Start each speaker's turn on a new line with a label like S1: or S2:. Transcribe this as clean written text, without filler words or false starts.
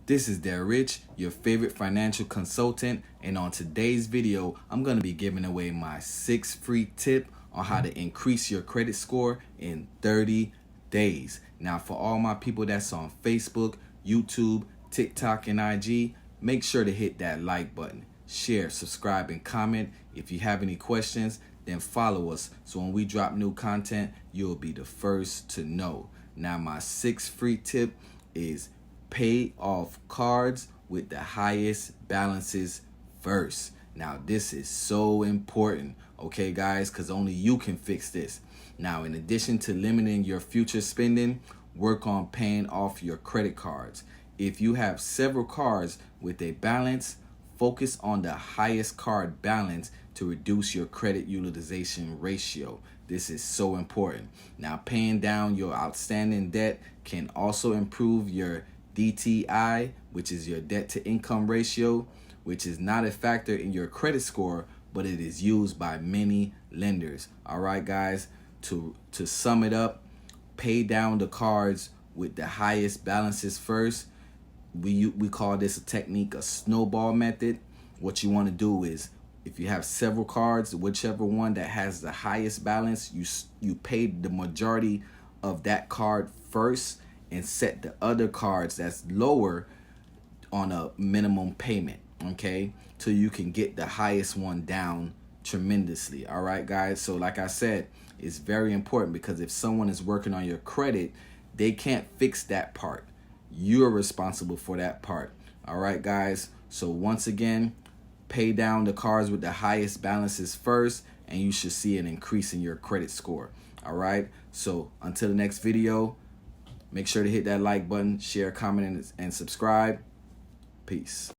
S1: This is Dare Rich, your favorite financial consultant, and on today's video, I'm going to be giving away my 6 free tip on how to increase your credit score in 30 days. Now, for all my people that's on Facebook, YouTube, TikTok, and IG, make sure to hit that like button, share, subscribe, and comment. If you have any questions, then follow us so when we drop new content, you'll be the first to know. Now, my 6th free tip is pay off cards with the highest balances first. Now, this is so important, okay, guys, because only you can fix this. Now, in addition to limiting your future spending, work on paying off your credit cards. If you have several cards with a balance, focus on the highest card balance to reduce your credit utilization ratio. This is so important. Now, paying down your outstanding debt can also improve your DTI, which is your debt to income ratio, which is not a factor in your credit score, but it is used by many lenders. All right, guys, to sum it up, pay down the cards with the highest balances first. We call this a technique a snowball method. What you want to do is, if you have several cards, whichever one that has the highest balance, you pay the majority of that card first and set the other cards that's lower on a minimum payment, okay, till you can get the highest one down tremendously. All right, guys, so like I said, it's very important, because if someone is working on your credit, they can't fix that part. You're responsible for that part. All right, guys, so once again, pay down the cards with the highest balances first, and you should see an increase in your credit score. All right, so until the next video, make sure to hit that like button, share, comment, and subscribe. Peace.